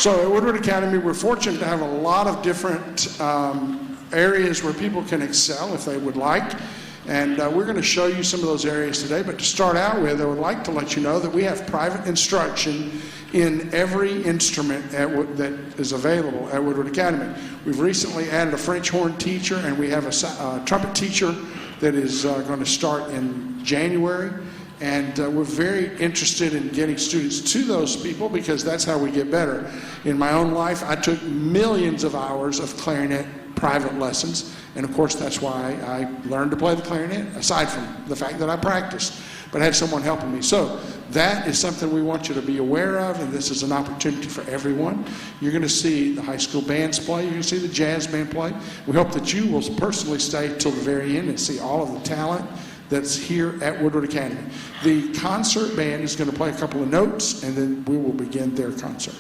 So at Woodward Academy, we're fortunate to have a lot of different areas where people can excel if they would like. And we're going to show you some of those areas today. But to start out with, I would like to let you know that we have private instruction in every instrument that is available at Woodward Academy. We've recently added a French horn teacher, and we have a trumpet teacher that is going to start in January. And we're very interested in getting students to those people because that's how we get better. In my own life, I took millions of hours of clarinet private lessons, and of course that's why I learned to play the clarinet, aside from the fact that I practiced, but I had someone helping me. So that is something we want you to be aware of, and this is an opportunity for everyone. You're going to see the high school bands play, you're going to see the jazz band play. We hope that you will personally stay till the very end and see all of the talent that's here at Woodward Academy. The concert band is going to play a couple of notes, and then we will begin their concert.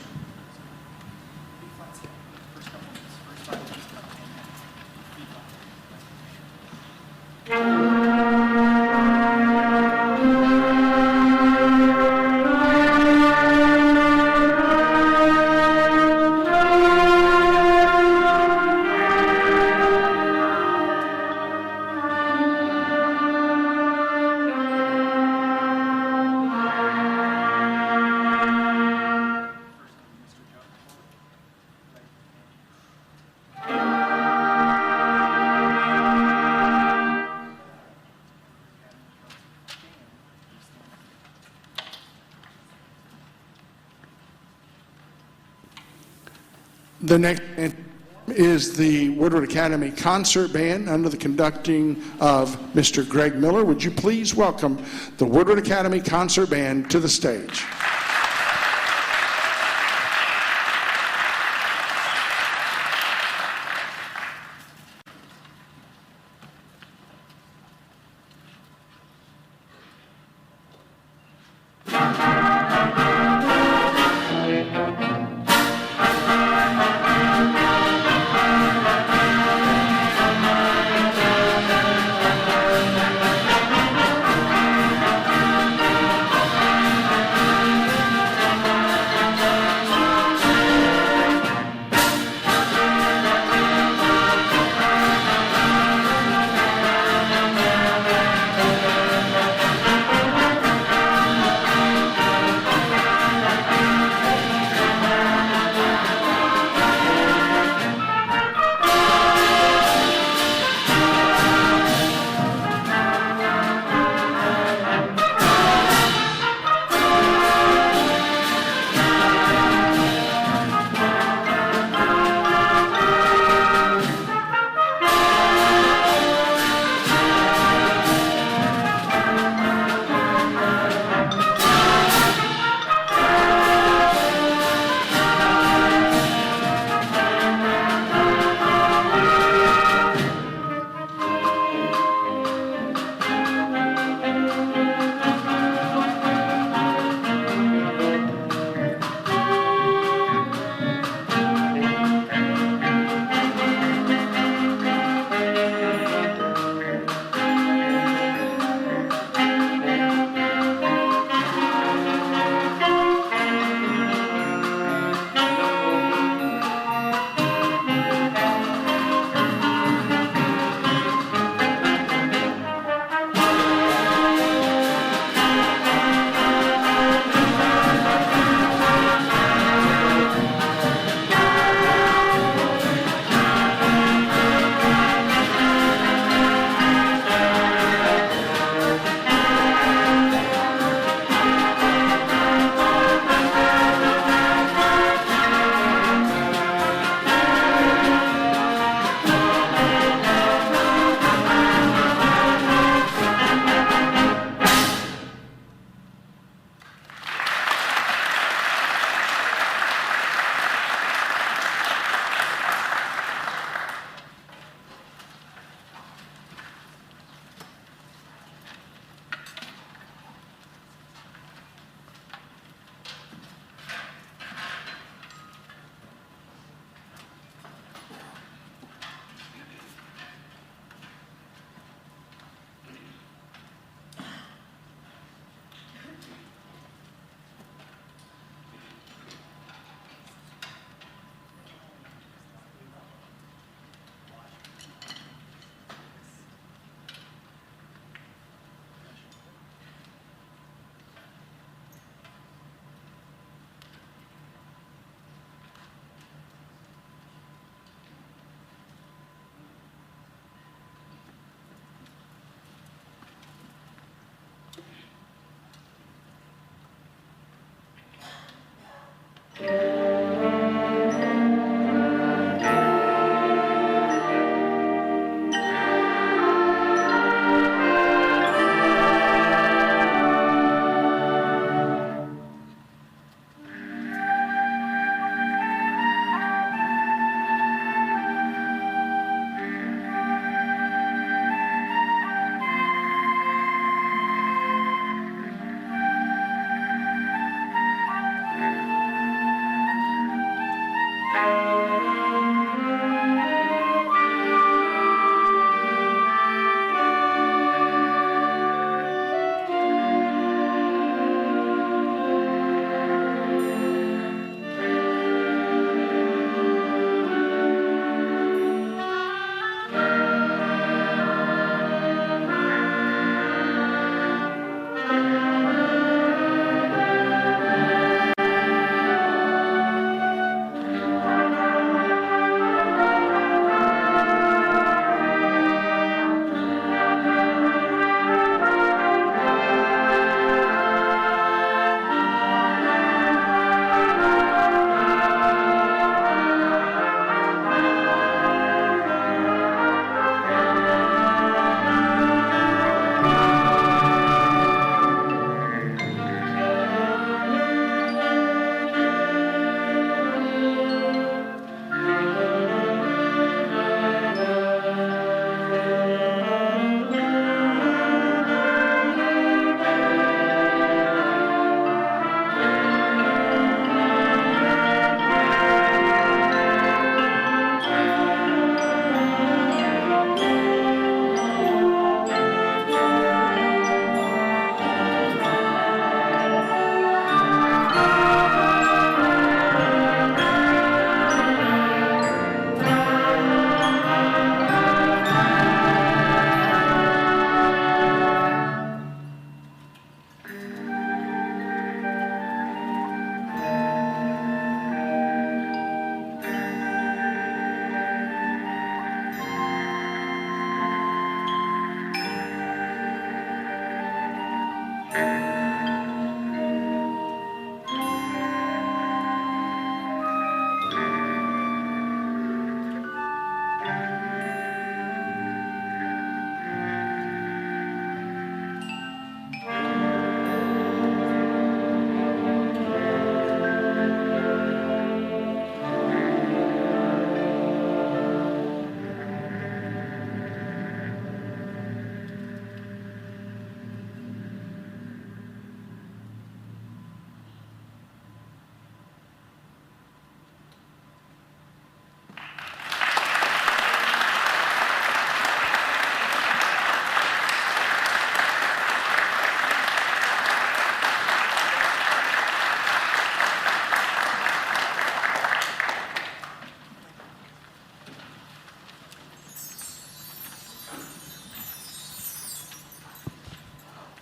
The next is the Woodward Academy Concert Band under the conducting of Mr. Greg Miller. Would you please welcome the Woodward Academy Concert Band to the stage?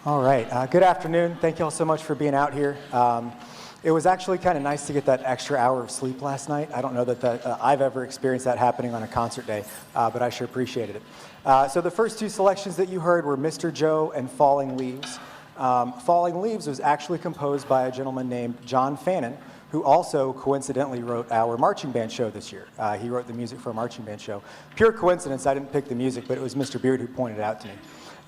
All right. Good afternoon. Thank you all so much for being out here. It was actually kind of nice to get that extra hour of sleep last night. I don't know that I've ever experienced that happening on a concert day, but I sure appreciated it. So the first two selections that you heard were Mr. Joe and Falling Leaves. Falling Leaves was actually composed by a gentleman named John Fannin, who also coincidentally wrote our marching band show this year. He wrote the music for a marching band show. Pure coincidence, I didn't pick the music, but it was Mr. Beard who pointed it out to me.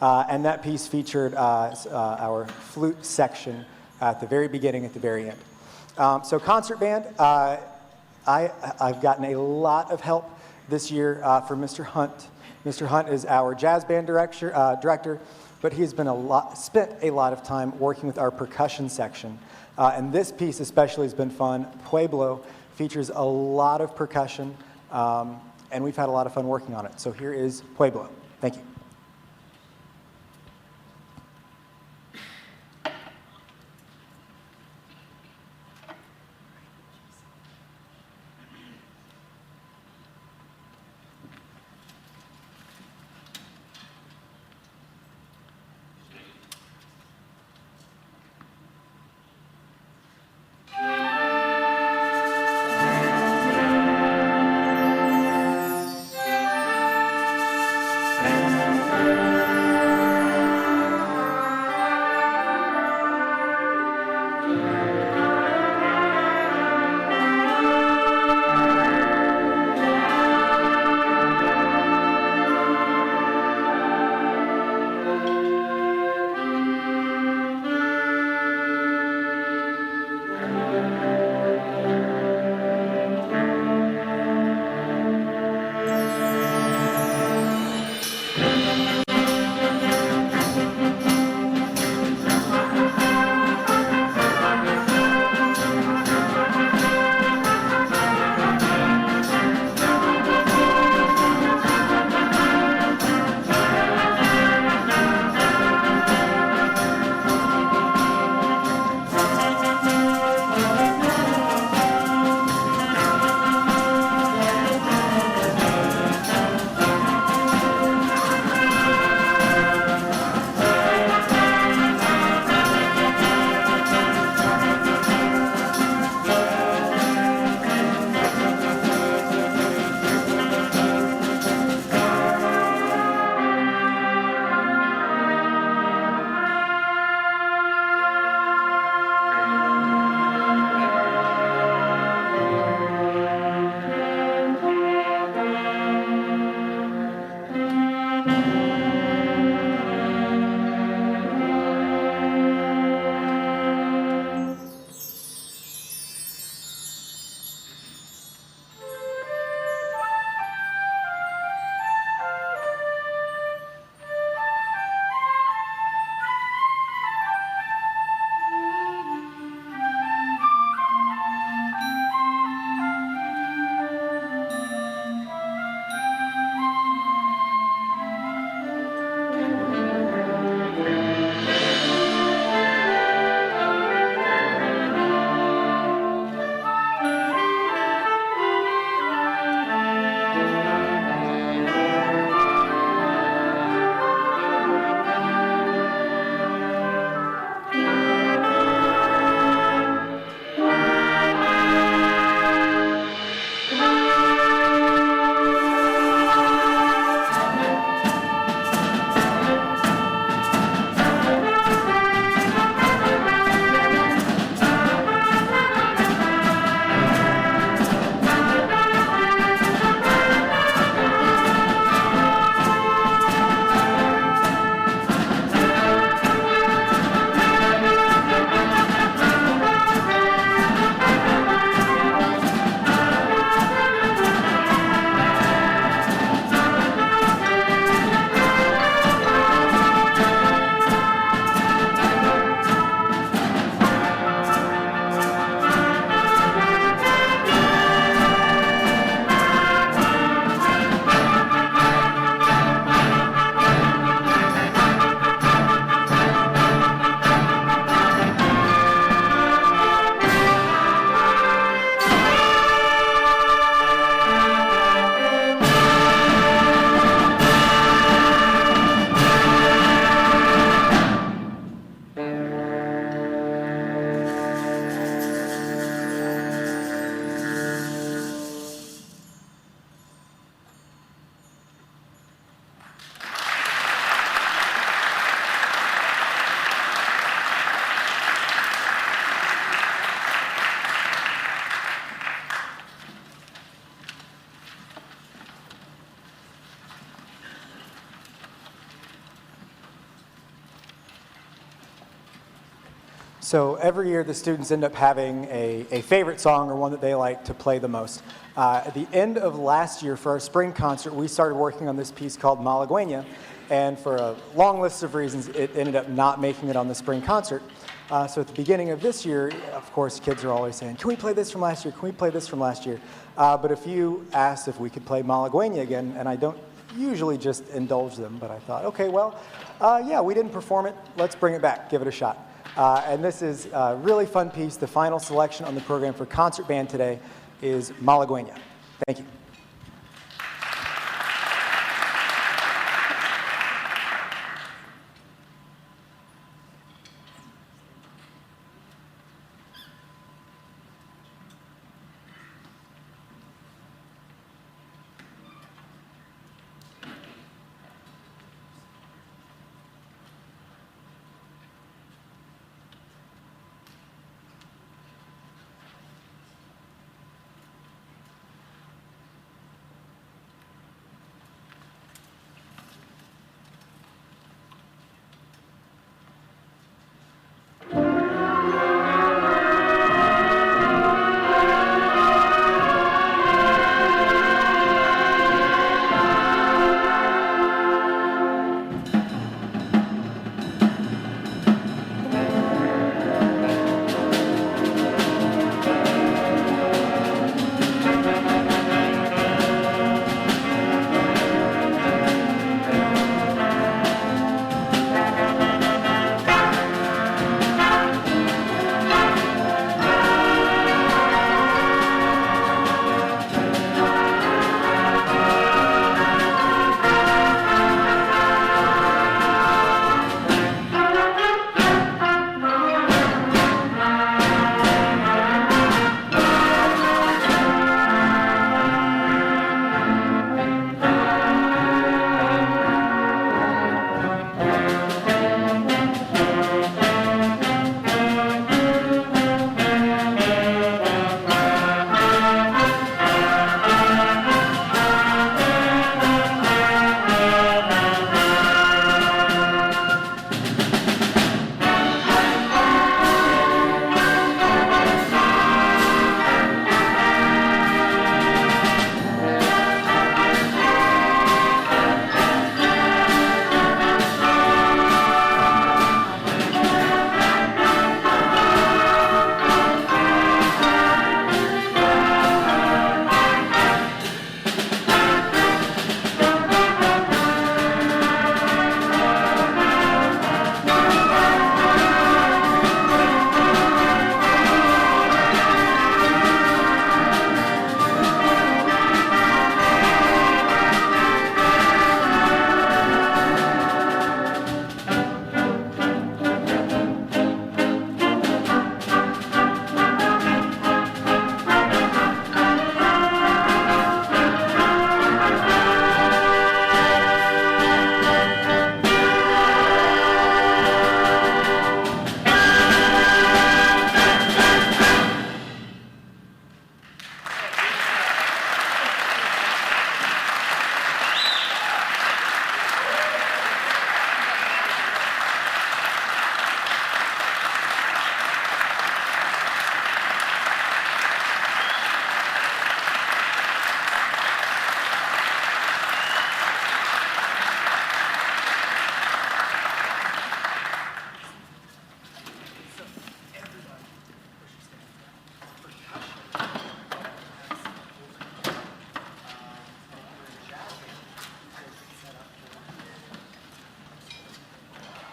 And that piece featured our flute section at the very beginning, at the very end. So concert band, I've gotten a lot of help this year from Mr. Hunt. Mr. Hunt is our jazz band director, but he has spent a lot of time working with our percussion section. And this piece especially has been fun. Pueblo features a lot of percussion, and we've had a lot of fun working on it. So here is Pueblo. Thank you. So every year the students end up having a favorite song or one that they like to play the most. At the end of last year for our spring concert, we started working on this piece called Malagueña, and for a long list of reasons, it ended up not making it on the spring concert. So at the beginning of this year, of course, kids are always saying, can we play this from last year? Can we play this from last year? But a few asked if we could play Malagueña again, and I don't usually just indulge them, but I thought, okay, well, yeah, we didn't perform it. Let's bring it back, give it a shot. And this is a really fun piece. The final selection on the program for concert band today is Malagueña. Thank you.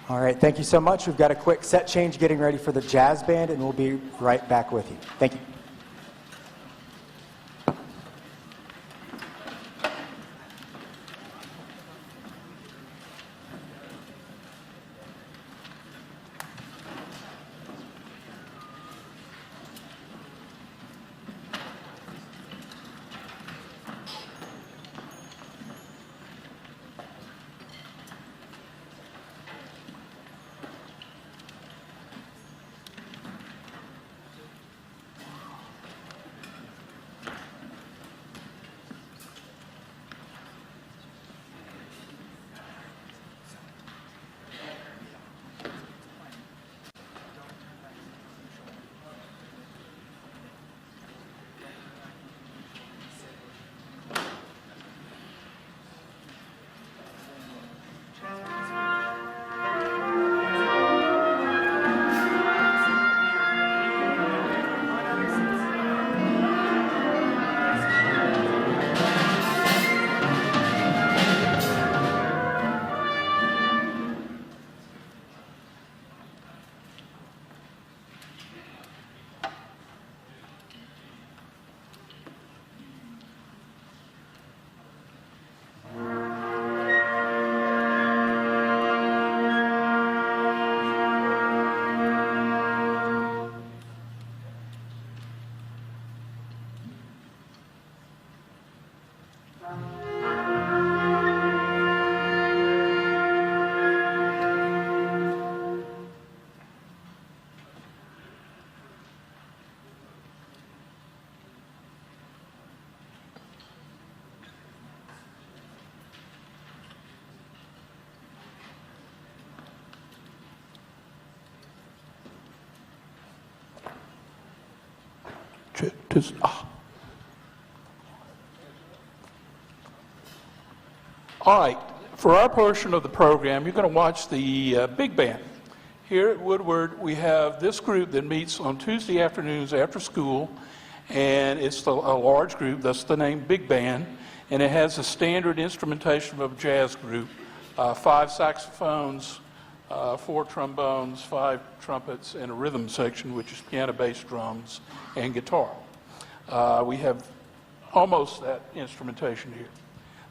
All right, thank you so much. We've got a quick set change getting ready for the jazz band, and we'll be right back with you. Thank you. All right, for our portion of the program, you're going to watch the big band. Here at Woodward, we have this group that meets on Tuesday afternoons after school, and it's a large group. That's the name Big Band, and it has a standard instrumentation of a jazz group, 5 saxophones, 4 trombones, 5 trumpets, and a rhythm section, which is piano, bass, drums, and guitar. We have almost that instrumentation here.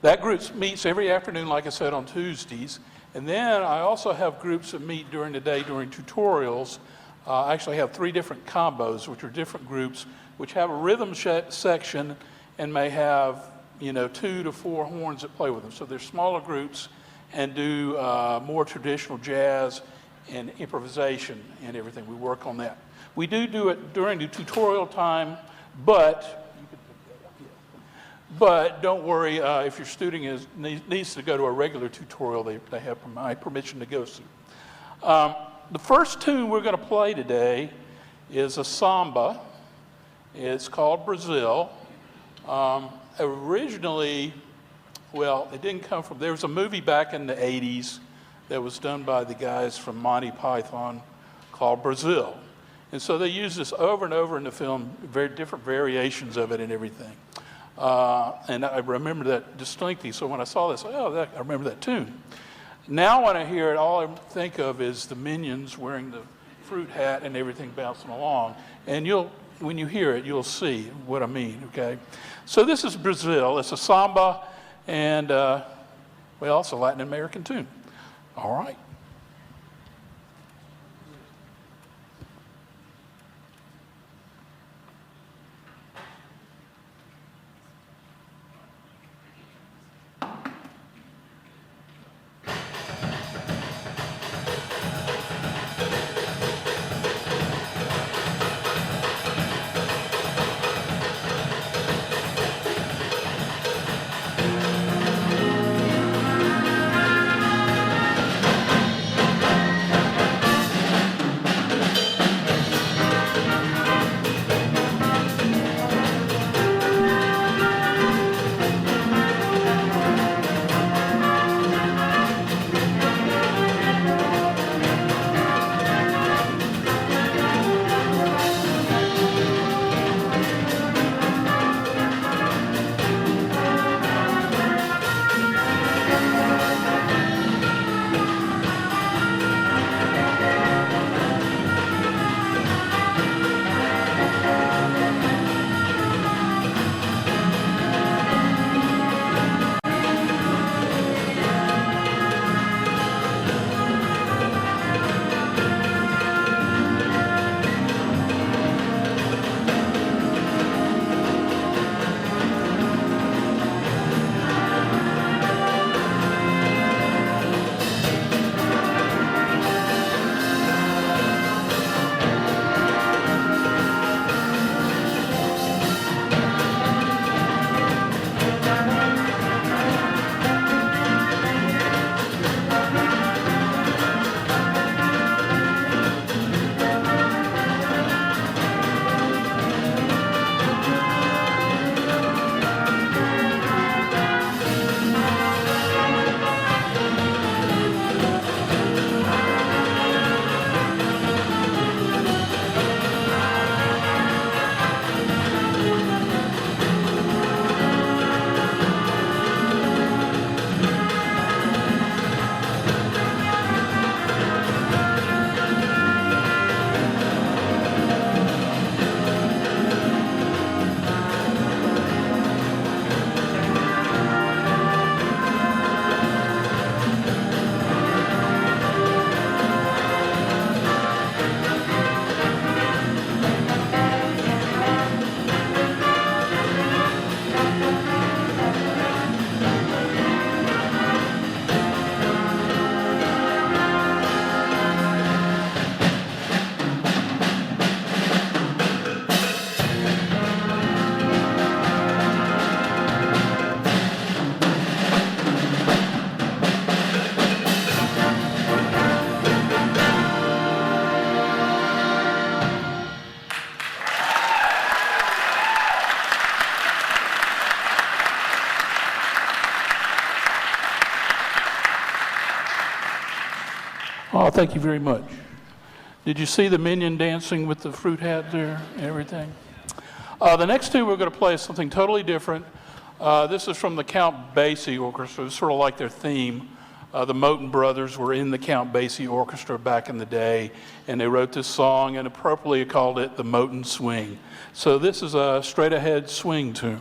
That group meets every afternoon, like I said, on Tuesdays. And then I also have groups that meet during the day during tutorials. I actually have 3 different combos, which are different groups, which have a rhythm section and may have, 2 to 4 horns that play with them. So they're smaller groups and do more traditional jazz and improvisation and everything. We work on that. We do it during the tutorial time, but don't worry, if your student needs to go to a regular tutorial, they have my permission to go to. The first tune we're going to play today is a samba. It's called Brazil. Originally, it didn't come from, there was a movie back in the 80s that was done by the guys from Monty Python called Brazil. And so they used this over and over in the film, very different variations of it and everything. And I remember that distinctly. So when I saw this, I remember that tune. Now when I hear it, all I think of is the Minions wearing the fruit hat and everything bouncing along. And when you hear it, you'll see what I mean, okay? So this is Brazil. It's a samba and, it's a Latin American tune. All right. Oh, thank you very much. Did you see the minion dancing with the fruit hat there and everything? The next two, we're going to play something totally different. This is from the Count Basie Orchestra. It's sort of like their theme. The Moten brothers were in the Count Basie Orchestra back in the day, and they wrote this song and appropriately called it the Moten Swing. So this is a straight-ahead swing tune.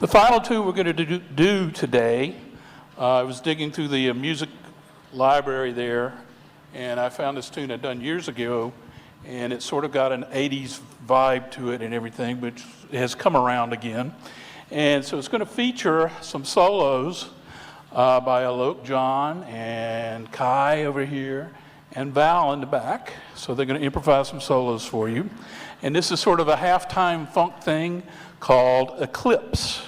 The final two we're going to do today, I was digging through the music library there, and I found this tune I'd done years ago, and it sort of got an 80s vibe to it and everything, but it has come around again. And so it's going to feature some solos by Alok John and Kai over here and Val in the back. So they're going to improvise some solos for you. And this is sort of a halftime funk thing called Eclipse.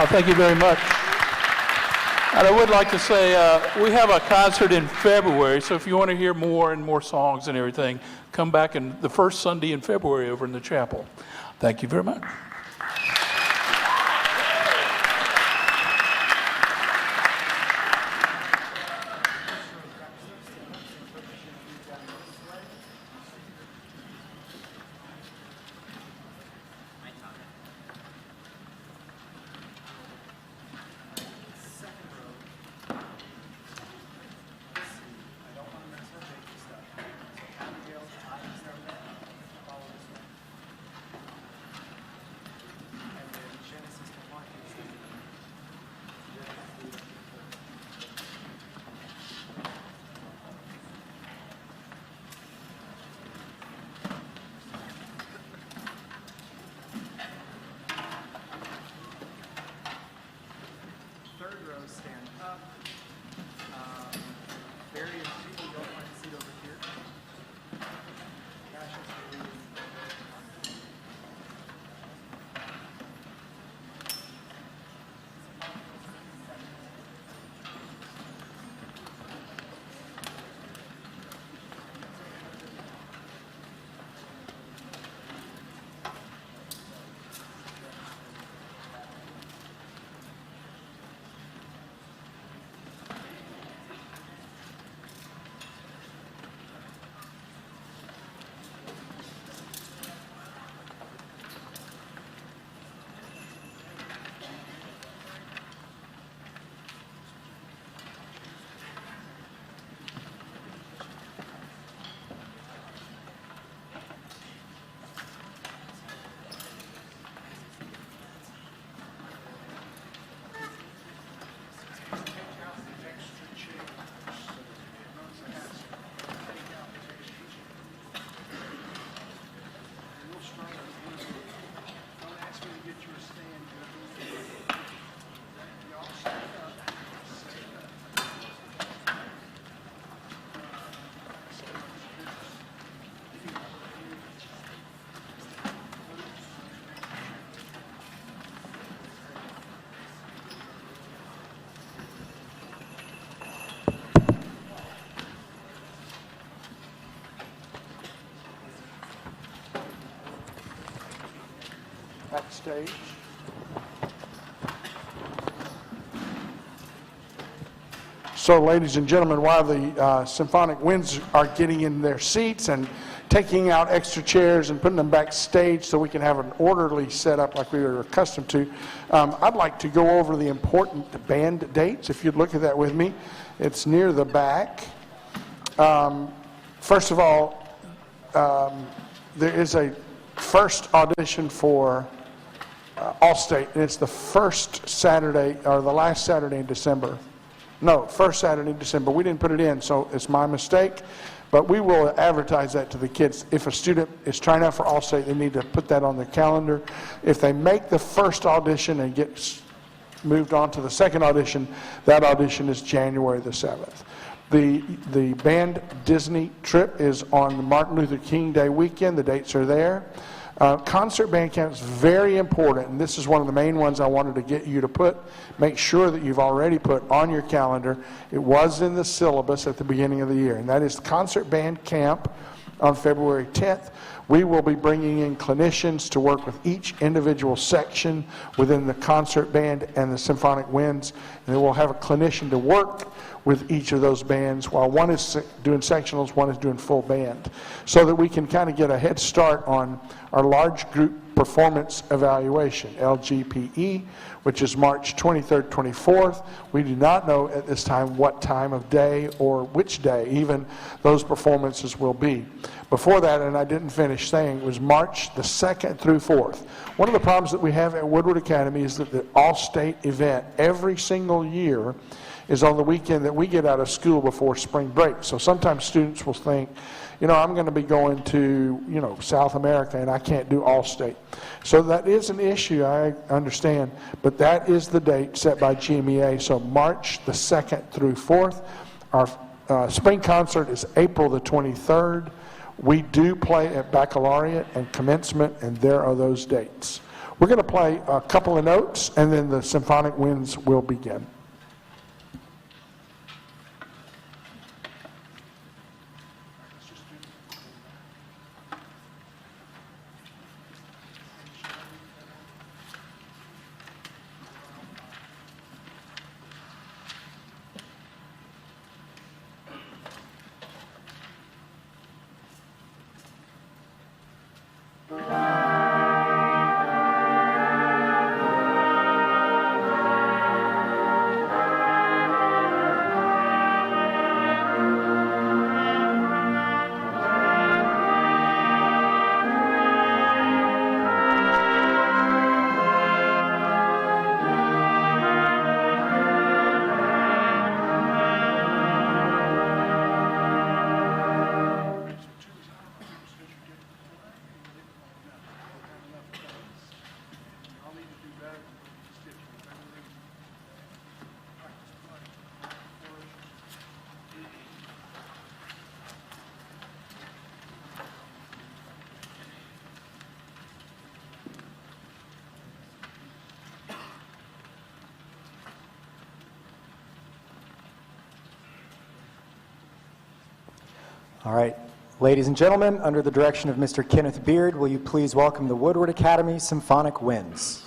Oh, thank you very much. And I would like to say we have a concert in February, so if you want to hear more and more songs and everything, come back in the first Sunday in February over in the chapel. Thank you very much. Backstage. So, ladies and gentlemen, while the symphonic winds are getting in their seats and taking out extra chairs and putting them backstage so we can have an orderly setup like we were accustomed to, I'd like to go over the important band dates. If you'd look at that with me, it's near the back. First of all, there is a first audition for Allstate, and it's the first Saturday, or the last Saturday in December. No, first Saturday in December. We didn't put it in, so it's my mistake. But we will advertise that to the kids. If a student is trying out for Allstate, they need to put that on their calendar. If they make the first audition and get moved on to the second audition, that audition is January the 7th. The band Disney trip is on the Martin Luther King Day weekend. The dates are there. Concert band camp is very important, and this is one of the main ones I wanted to get you to make sure that you've already put on your calendar. It was in the syllabus at the beginning of the year, and that is concert band camp on February 10th. We will be bringing in clinicians to work with each individual section within the concert band and the symphonic winds, and then we'll have a clinician to work with each of those bands, while one is doing sectionals, one is doing full band, so that we can kind of get a head start on our large group performance evaluation, LGPE, which is March 23rd, 24th. We do not know at this time what time of day or which day even those performances will be. Before that, and I didn't finish saying, it was March the 2nd through 4th. One of the problems that we have at Woodward Academy is that the All-State event every single year is on the weekend that we get out of school before spring break. So sometimes students will think, I'm going to be going to, South America and I can't do All-State. So that is an issue, I understand, but that is the date set by GMEA. So March the 2nd through 4th. Our spring concert is April the 23rd. We do play at baccalaureate and commencement, and there are those dates. We're going to play a couple of notes, and then the symphonic winds will begin. All right, ladies and gentlemen, under the direction of Mr. Kenneth Beard, will you please welcome the Woodward Academy Symphonic Winds.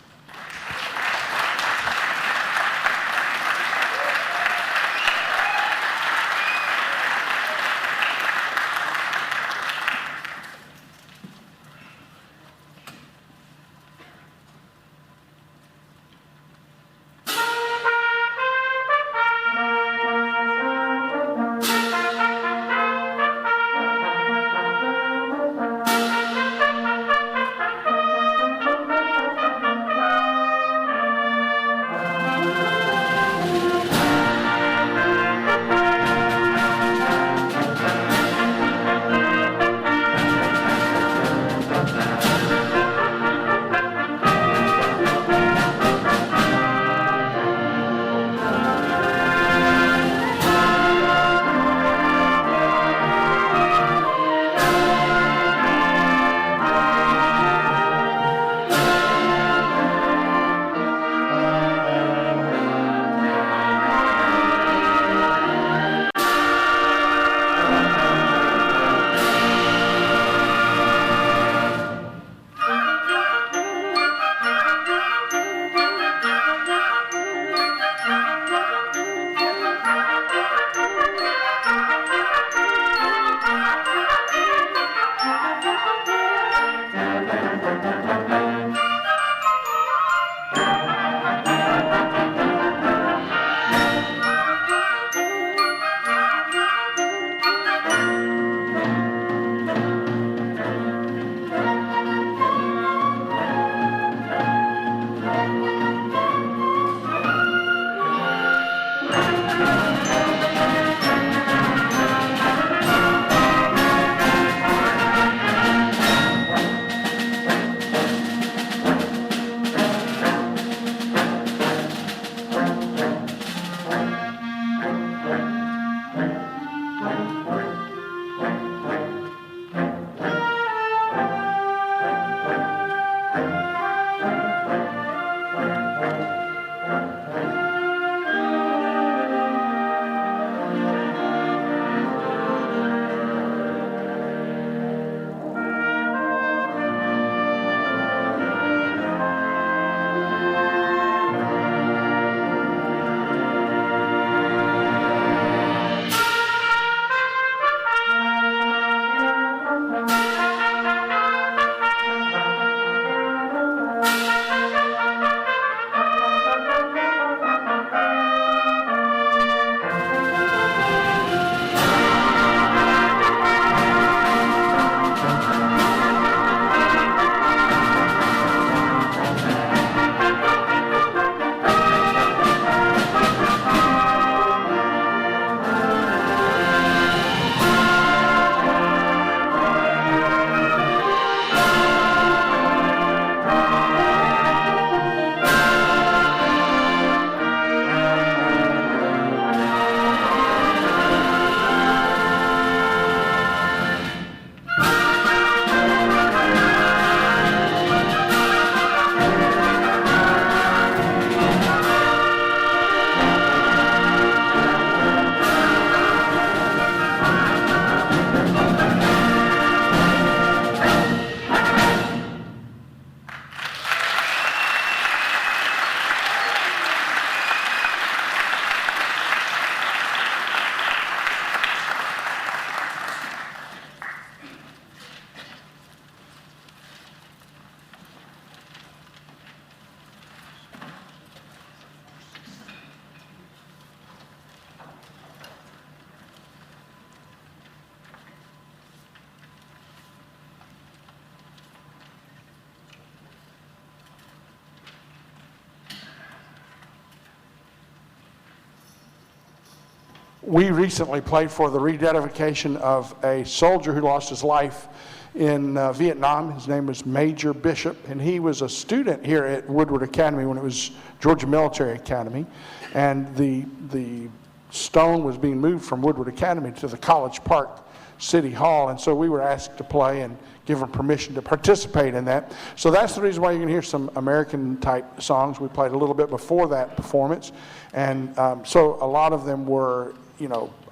we recently played for the rededication of a soldier who lost his life in Vietnam. His name was Major Bishop, and he was a student here at Woodward Academy when it was Georgia Military Academy. And the stone was being moved from Woodward Academy to the College Park City Hall, and so we were asked to play and give them permission to participate in that. So that's the reason why you're going to hear some American-type songs. We played a little bit before that performance, and so a lot of them were,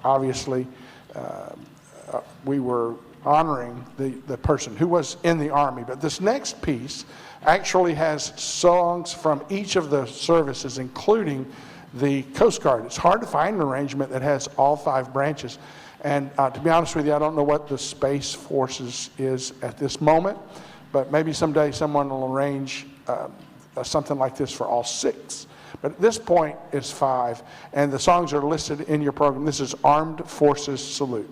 obviously, we were honoring the person who was in the Army. But this next piece actually has songs from each of the services, including the Coast Guard. It's hard to find an arrangement that has all 5 branches. And to be honest with you, I don't know what the Space Forces is at this moment, but maybe someday someone will arrange something like this for all 6. But at this point, it's 5, and the songs are listed in your program. This is Armed Forces Salute.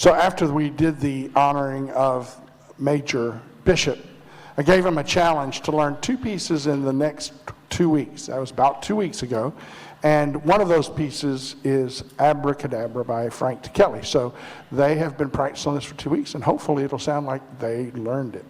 So after we did the honoring of Major Bishop, I gave him a challenge to learn 2 pieces in the next 2 weeks. That was about 2 weeks ago. And one of those pieces is Abracadabra by Frank Kelly. So they have been practicing on this for 2 weeks, and hopefully it'll sound like they learned it.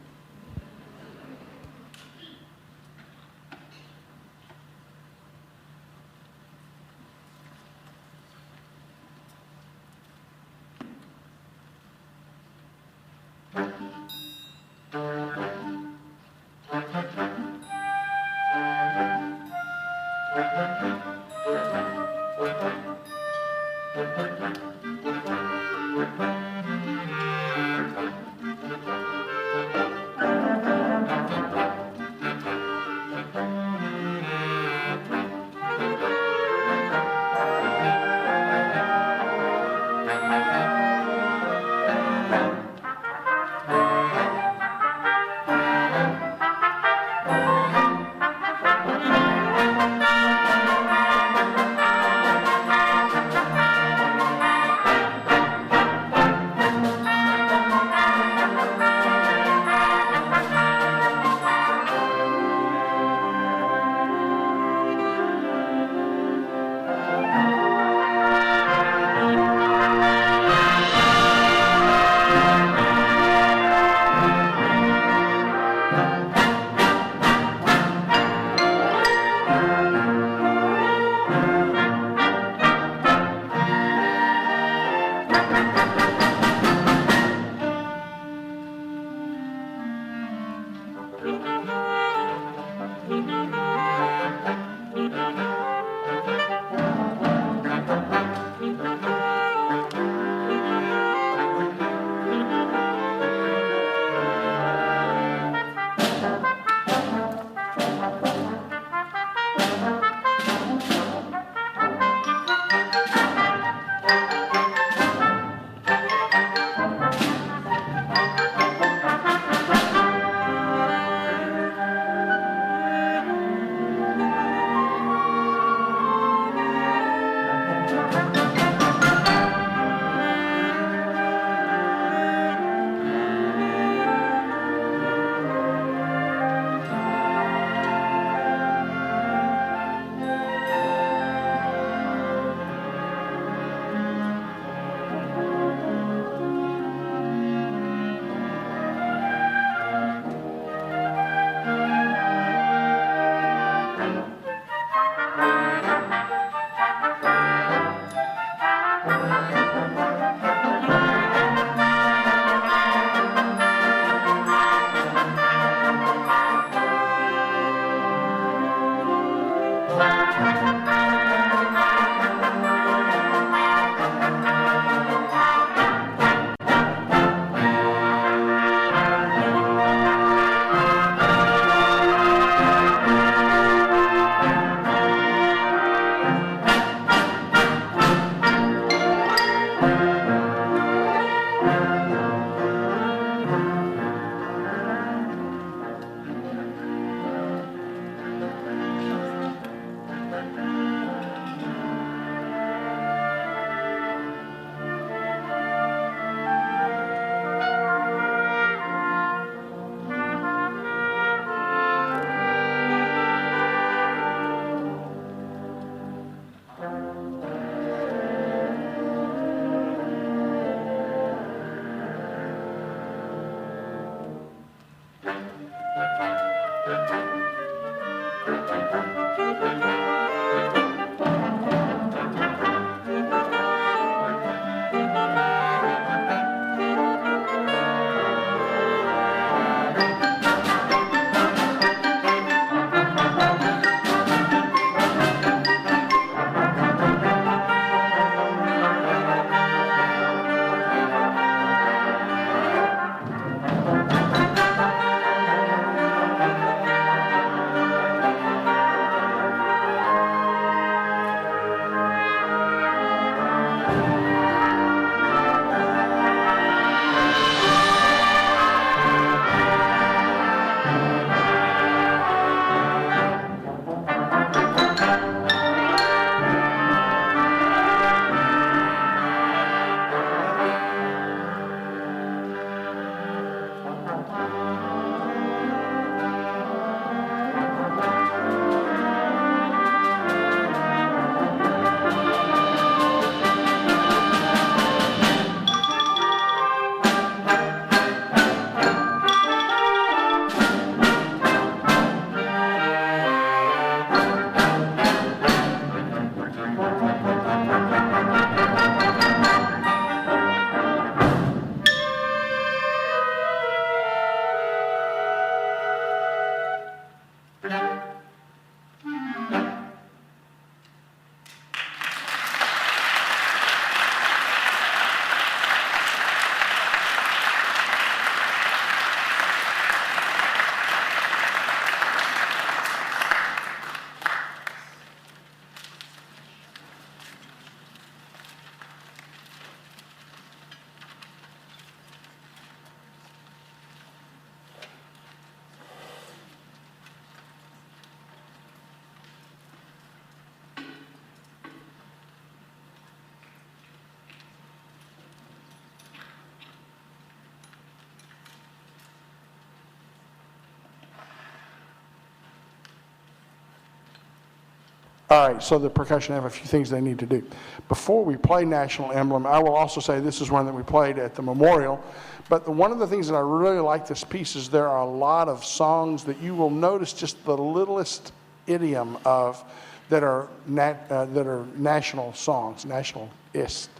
All right, so the percussion have a few things they need to do. Before we play National Emblem, I will also say this is one that we played at the memorial. But one of the things that I really like this piece is there are a lot of songs that you will notice just the littlest idiom of that are national songs, nationalist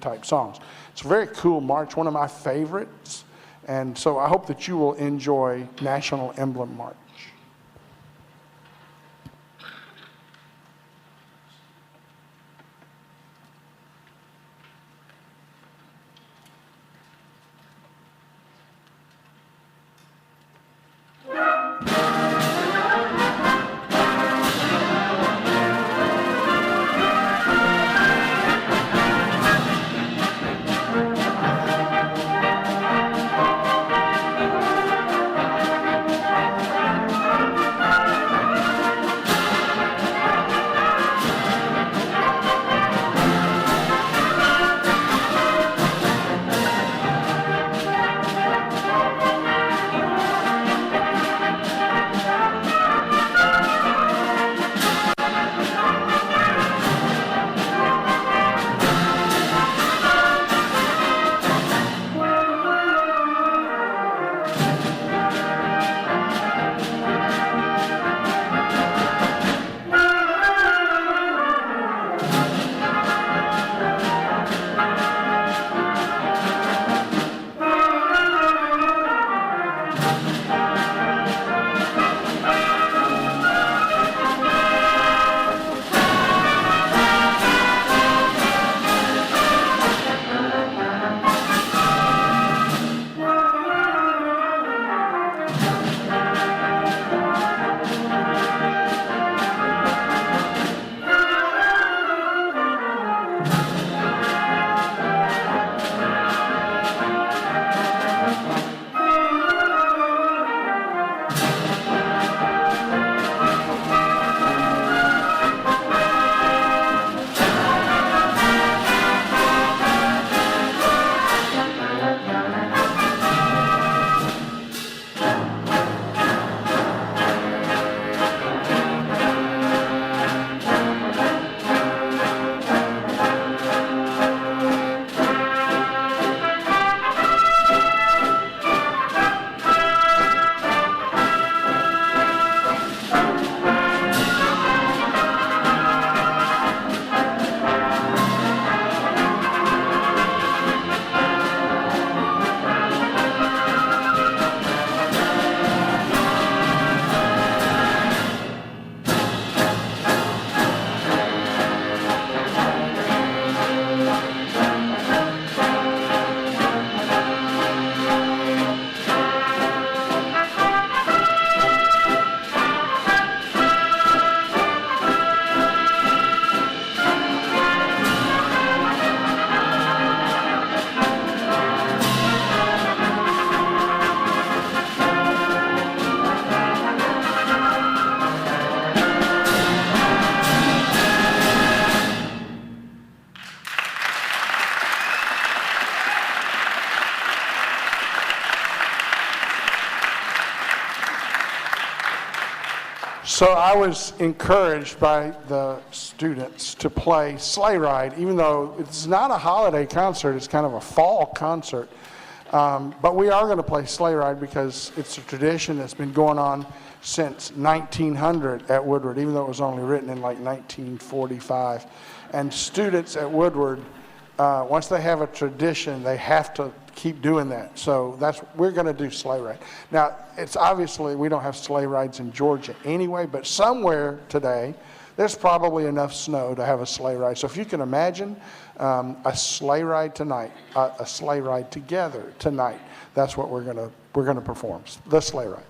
type songs. It's a very cool march, one of my favorites. And so I hope that you will enjoy National Emblem March. So I was encouraged by the students to play Sleigh Ride, even though it's not a holiday concert, it's kind of a fall concert. But we are going to play Sleigh Ride because it's a tradition that's been going on since 1900 at Woodward, even though it was only written in like 1945. And students at Woodward, once they have a tradition, they have to keep doing that. So we're going to do Sleigh Ride. Now, it's obviously we don't have sleigh rides in Georgia anyway, but somewhere today, there's probably enough snow to have a sleigh ride. So if you can imagine a sleigh ride tonight, a sleigh ride together tonight, that's what we're going to perform, the Sleigh Ride.